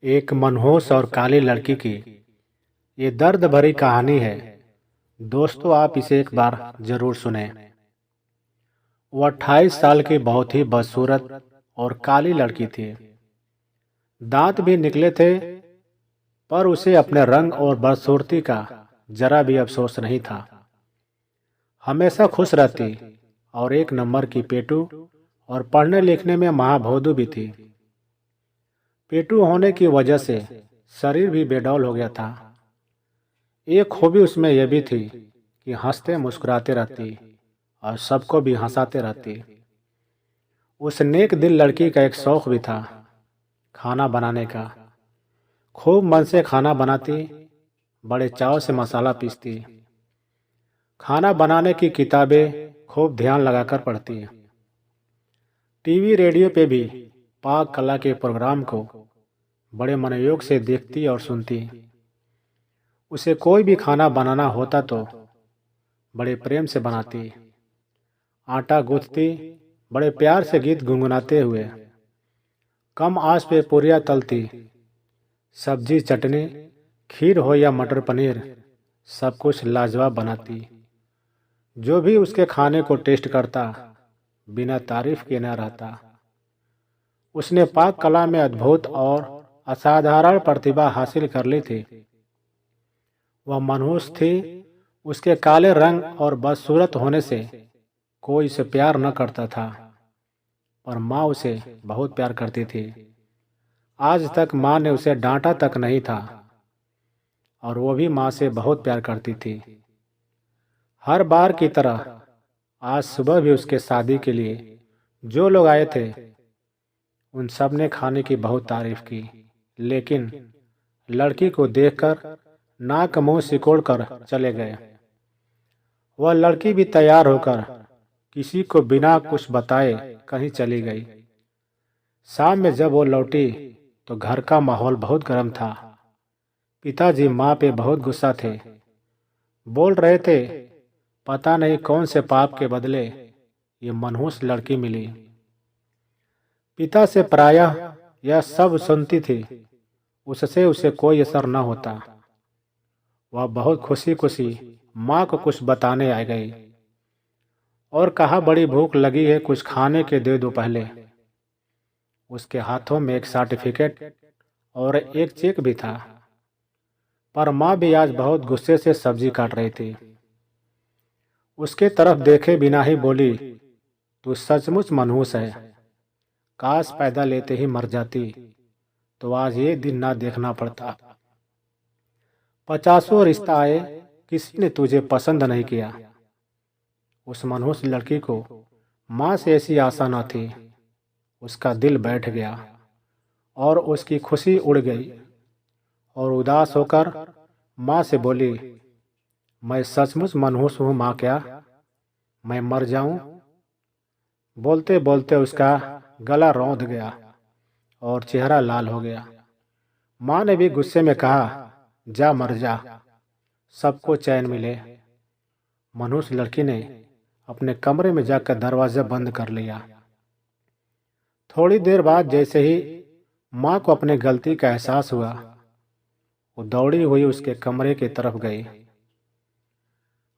एक मनहूस और काली लड़की की ये दर्द भरी कहानी है। दोस्तों, आप इसे एक बार जरूर सुने। वो 28 साल की बहुत ही बदसूरत और काली लड़की थी। दांत भी निकले थे, पर उसे अपने रंग और बदसूरती का जरा भी अफसोस नहीं था। हमेशा खुश रहती और एक नंबर की पेटू और पढ़ने लिखने में महाभोदू भी थी। पेटू होने की वजह से शरीर भी बेडौल हो गया था। एक खूबी उसमें यह भी थी कि हंसते मुस्कुराते रहती और सबको भी हंसाते रहती। उस नेक दिल लड़की का एक शौक भी था, खाना बनाने का। खूब मन से खाना बनाती, बड़े चाव से मसाला पीसती। खाना बनाने की किताबें खूब ध्यान लगाकर पढ़ती। टीवी रेडियो पे भी पाक कला के प्रोग्राम को बड़े मनोयोग से देखती और सुनती। उसे कोई भी खाना बनाना होता तो बड़े प्रेम से बनाती। आटा गूंथती, बड़े प्यार से गीत गुनगुनाते हुए। कम आंच पे पूरियां तलती। सब्जी, चटनी, खीर हो या मटर पनीर, सब कुछ लाजवाब बनाती। जो भी उसके खाने को टेस्ट करता, बिना तारीफ के न रहता। उसने पाक कला में अद्भुत और असाधारण प्रतिभा हासिल कर ली थी। वह मनहूस थी। उसके काले रंग और बदसूरत होने से कोई उसे प्यार न करता था, पर माँ उसे बहुत प्यार करती थी। आज तक माँ ने उसे डांटा तक नहीं था, और वो भी माँ से बहुत प्यार करती थी। हर बार की तरह आज सुबह भी उसके शादी के लिए जो लोग आए थे, उन सब ने खाने की बहुत तारीफ की, लेकिन लड़की को देखकर नाक मुंह सिकोड़ कर चले गए। वह लड़की भी तैयार होकर किसी को बिना कुछ बताए कहीं चली गई। शाम में जब वो लौटी तो घर का माहौल बहुत गर्म था। पिताजी माँ पे बहुत गुस्सा थे। बोल रहे थे, पता नहीं कौन से पाप के बदले ये मनहूस लड़की मिली। पिता से प्रायः यह सब सुनती थी, उससे उसे कोई असर न होता। वह बहुत खुशी खुशी माँ को कुछ बताने आ गई और कहा, बड़ी भूख लगी है, कुछ खाने के दे दो पहले। उसके हाथों में एक सर्टिफिकेट और एक चेक भी था, पर माँ भी आज बहुत गुस्से से सब्जी काट रही थी। उसके तरफ देखे बिना ही बोली, तू सचमुच मनहूस है। काश पैदा लेते ही मर जाती तो आज ये दिन ना देखना पड़ता। 50 रिश्ता आए, किसी ने तुझे पसंद नहीं किया। उस मनहूस लड़की को माँ से ऐसी आशा न थी। उसका दिल बैठ गया और उसकी खुशी उड़ गई, और उदास होकर माँ से बोली, मैं सचमुच मनहूस हूँ माँ, क्या मैं मर जाऊं? बोलते बोलते उसका गला रौंद गया और चेहरा लाल हो गया। माँ ने भी गुस्से में कहा, जा मर जा, सबको चैन मिले। मनहूस लड़की ने अपने कमरे में जाकर दरवाजा बंद कर लिया। थोड़ी देर बाद जैसे ही माँ को अपने गलती का एहसास हुआ, वो दौड़ी हुई उसके कमरे की तरफ गई।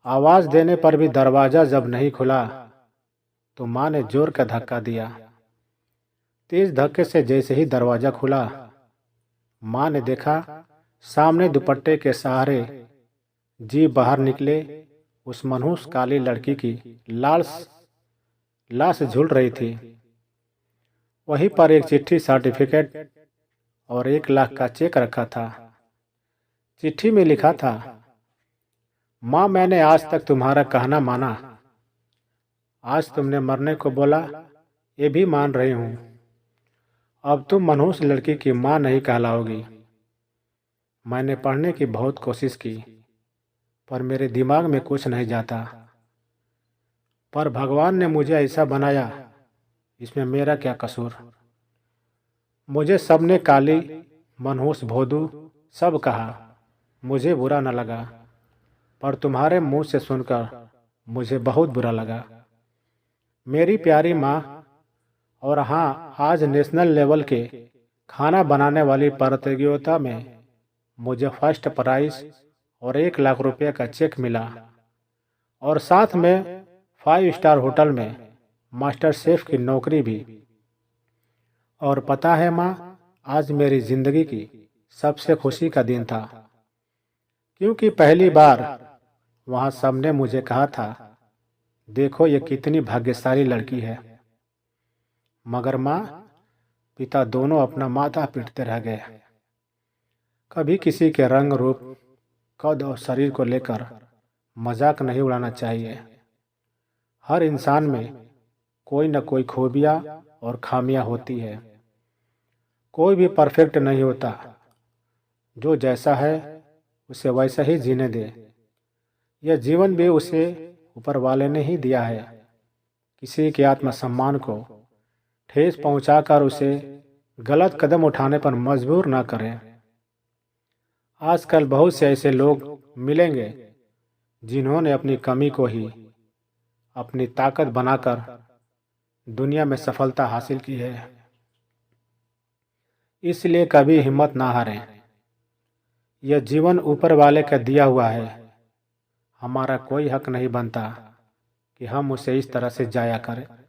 आवाज देने पर भी दरवाजा जब नहीं खुला तो माँ ने जोर का धक्का दिया। तेज धक्के से जैसे ही दरवाजा खुला, माँ ने देखा सामने दुपट्टे के सहारे जी बाहर निकले उस मनहूस काली लड़की की लाश झूल रही थी। वहीं पर एक चिट्ठी, सर्टिफिकेट और 1 लाख का चेक रखा था। चिट्ठी में लिखा था, माँ, मैंने आज तक तुम्हारा कहना माना। आज तुमने मरने को बोला, ये भी मान रही हूँ। अब तुम मनहूस लड़की की माँ नहीं कहलाओगी। मैंने पढ़ने की बहुत कोशिश की, पर मेरे दिमाग में कुछ नहीं जाता। पर भगवान ने मुझे ऐसा बनाया, इसमें मेरा क्या कसूर? मुझे सबने काली, मनहूस, भोदू सब कहा। मुझे बुरा न लगा, पर तुम्हारे मुंह से सुनकर मुझे बहुत बुरा लगा। मेरी प्यारी माँ, और हाँ, आज नेशनल लेवल के खाना बनाने वाली प्रतियोगिता में मुझे फर्स्ट प्राइज और 1 लाख रुपए का चेक मिला और साथ में 5 स्टार होटल में मास्टर शेफ की नौकरी भी। और पता है माँ, आज मेरी जिंदगी की सबसे खुशी का दिन था, क्योंकि पहली बार वहाँ सबने मुझे कहा था, देखो ये कितनी भाग्यशाली लड़की है। मगर माँ, पिता दोनों अपना माथा पीटते रह गए। कभी किसी के रंग रूप, कद और शरीर को लेकर मजाक नहीं उड़ाना चाहिए। हर इंसान में कोई न कोई खूबियाँ और खामियां होती है। कोई भी परफेक्ट नहीं होता। जो जैसा है उसे वैसा ही जीने दे। यह जीवन भी उसे ऊपर वाले ने ही दिया है। किसी के आत्मसम्मान को ठेस पहुंचाकर उसे गलत कदम उठाने पर मजबूर ना करें। आजकल बहुत से ऐसे लोग मिलेंगे जिन्होंने अपनी कमी को ही अपनी ताकत बनाकर दुनिया में सफलता हासिल की है। इसलिए कभी हिम्मत ना हारें। यह जीवन ऊपर वाले का दिया हुआ है। हमारा कोई हक नहीं बनता कि हम उसे इस तरह से जाया करें।